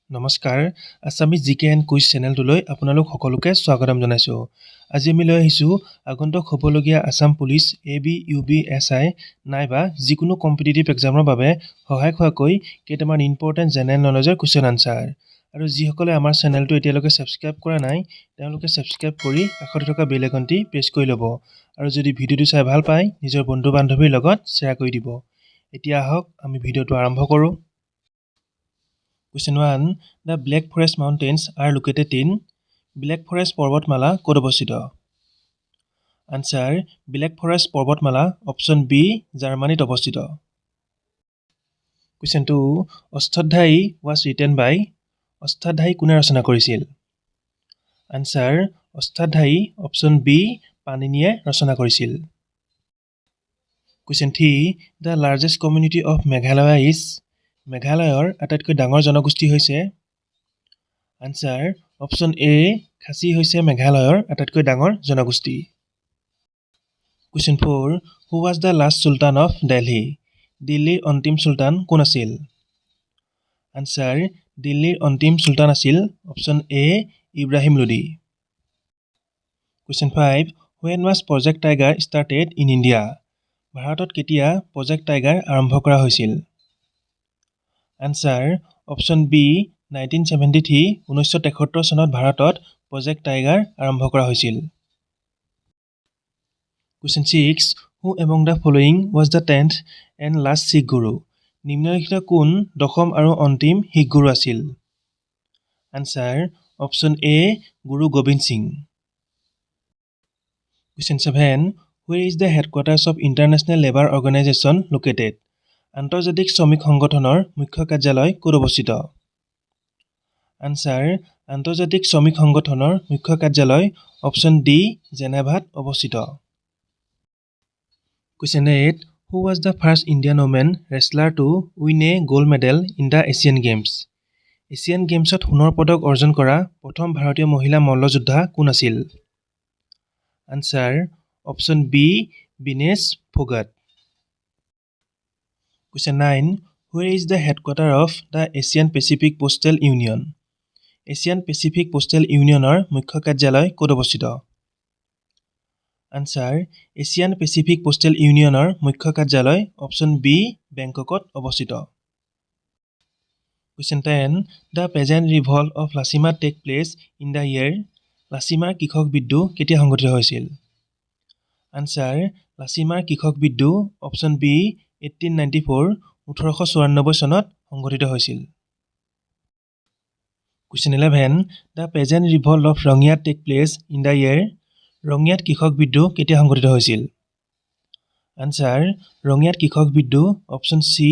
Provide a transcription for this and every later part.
নমস্কাৰ আছামিজ জিকে and quiz চেনেলটোলৈ আপোনালোক সকলোকে স্বাগতম জনাইছোঁ। আজি আমি লৈ আহিছোঁ আগন্তুক হ'বলগীয়া Assam police AB UB SI নাইবা যিকোনো কম্পিটিটিভ এক্সামৰ বাবে সহায়ক হোৱাকৈ কেইটামান ইম্পৰ্টেণ্ট জেনেৰেল নলেজৰ কুৱেশ্যন আনচাৰ। আৰু যিসকলে আমাৰ চেনেলটো এতিয়ালৈকে ছাবস্ক্ৰাইব কৰা নাই তেওঁলোকে ছাবস্ক্ৰাইব কৰি কাষতে থকা বেল আইকনটি প্ৰেছ কৰি ল'ব আৰু যদি ভিডিঅ'টো চাই ভাল পায় নিজৰ বন্ধু বান্ধৱীৰ লগত শ্বেয়াৰ কৰি দিব। এতিয়া আহক আমি ভিডিঅ'টো আৰম্ভ কৰোঁ। Question 1. The Black Forest Mountains are located in Black Forest পৰ্বতমালা ক'ত অৱস্থিত? Answer. Black Forest পৰ্বতমালা অপশ্যন B জাৰ্মানীত অৱস্থিত। Question 2. Ashtadhyayi was written by Ashtadhyayi কোনে ৰচনা কৰিছিল? Answer. অষ্টাধ্যায়ী অপশ্যন B পাণিনিয়ে ৰচনা কৰিছিল। Question 3. The largest community of Meghalaya is মেঘালয়ৰ আটাইতকৈ ডাঙৰ জনগোষ্ঠী হৈছে? আনচাৰ অপশ্যন এ খাচী হৈছে মেঘালয়ৰ আটাইতকৈ ডাঙৰ জনগোষ্ঠী। Question 4. Who was the last Sultan of Delhi? দিল্লীৰ অন্তিম চুলতান কোন আছিল? আনচাৰ দিল্লীৰ অন্তিম চুলতান আছিল option a Ibrahim Lodi. Question 5. When was project tiger started in India? ভাৰতত কেতিয়া প্ৰজেক্ট টাইগাৰ আৰম্ভ কৰা হৈছিল? আনচাৰ অপশ্যন বি 1973 1973 চনত ভাৰতত প্ৰজেক্ট টাইগাৰ আৰম্ভ কৰা হৈছিল। Question 6. Who among the following was the 10th and last Sikh গুৰু? নিম্নলিখিত কোন দশম আৰু অন্তিম শিখ গুৰু আছিল? Answer option A Guru Gobind Singh. Question 7. Where is the headquarters of International Labour Organization located? আন্তৰ্জাতিক শ্ৰমিক সংগঠনৰ মুখ্য কাৰ্যালয় ক'ত অৱস্থিত? আনচাৰ আন্তৰ্জাতিক শ্ৰমিক সংগঠনৰ মুখ্য কাৰ্যালয় অপশ্যন ডি জেনেভাত অৱস্থিত। Question 8. Who was the first Indian women wrestler to win a gold medal in the Asian games? এছিয়ান গেমছত সোণৰ পদক অৰ্জন কৰা প্ৰথম ভাৰতীয় মহিলা মল্লযোদ্ধা কোন আছিল? Answer option B Vinesh Phogat. Question 9. Where is the headquarter of the Asian Pacific Postal Union? Asian Pacific postal ইউনিয়নৰ মুখ্য কাৰ্যালয় ক'ত অৱস্থিত? আনচাৰ এছিয়ান পেচিফিক পোষ্টেল ইউনিয়নৰ মুখ্য কাৰ্যালয় অপশ্যন বি বেংককত অৱস্থিত। Question 10. The peasant revolt of Lachima take place in the year? লাচিমাৰ কৃষক বিদ্ৰোহ কেতিয়া সংঘটিত হৈছিল? আনচাৰ লাচিমাৰ কৃষক বিদ্ৰোহ অপশ্যন বি 1894 1894 চনত সংঘটিত হৈছিল। Question 11. The peasant revolt of ৰঙিয়াত take place in the year? ৰঙিয়াত কৃষক বিদ্ৰোহ কেতিয়া সংঘটিত হৈছিল? আনচাৰ ৰঙিয়াত কৃষক বিদ্ৰোহ অপশ্যন চি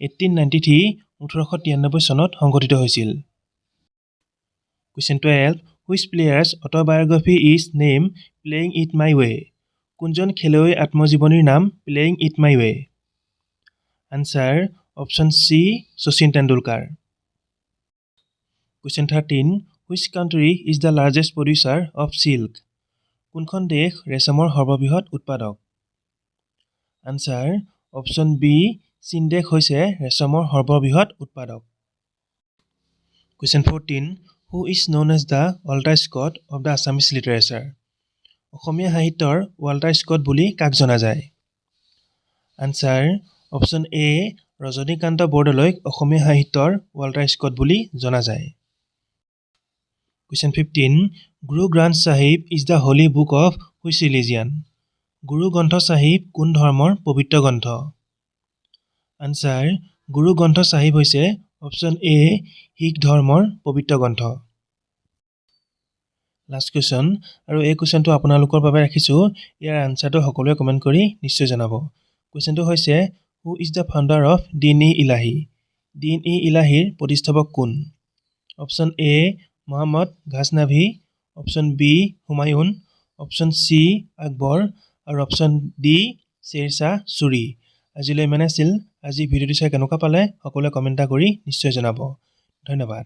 1893 1893 চনত সংঘটিত হৈছিল। Question 12. Which player's autobiography is named Playing It My Way? কোনজন খেলুৱৈৰ আত্মজীৱনীৰ নাম playing it my way? Answer option C Sachin Tendulkar. Question 13. Which country is the largest producer of silk? কোনখন দেশ ৰেচমৰ সৰ্ববৃহৎ উৎপাদক? আনচাৰ অপশ্যন বি চীন দেশ হৈছে ৰেচমৰ সৰ্ববৃহৎ উৎপাদক। Question 14. Who is known as the Walter Scott of the Assamese literature? অসমীয়া সাহিত্যৰ ৱাল্টাৰ স্কট বুলি কাক জনা যায়? আনচাৰ অপশ্যন এ ৰজনীকান্ত বৰদলৈক অসমীয়া সাহিত্যৰ ৱাল্টাৰ স্কট বুলি জনা যায়। Question 15. Guru Granth Sahib is the holy book of which religion? Guru Granth Sahib কোন ধৰ্মৰ পবিত্ৰ গ্ৰন্থ? আনচাৰ গুৰু গ্ৰন্থ চাহিব হৈছে অপশ্যন এ শিখ ধৰ্মৰ পবিত্ৰ গ্ৰন্থ। লাষ্ট কুৱেশ্যন আৰু এই কুৱেশ্যনটো আপোনালোকৰ বাবে ৰাখিছোঁ। ইয়াৰ আনচাৰটো সকলোৱে কমেণ্ট কৰি নিশ্চয় জনাব। কুৱেশ্যনটো হৈছে who is the founder of Din-i-Ilahi? দিন-ই-ইলাহীৰ প্ৰতিষ্ঠাপক কোন? Option A Mohammad Ghaznavi, option B Humayun, option C Akbar আৰু অপশ্যন ডি শ্বেৰ শ্বাহ ছুৰী। আজিলৈ ইমানে আছিল। আজি ভিডিঅ'টো চাই কেনেকুৱা পালে সকলোৱে কমেণ্ট কৰি নিশ্চয় জনাব। ধন্যবাদ।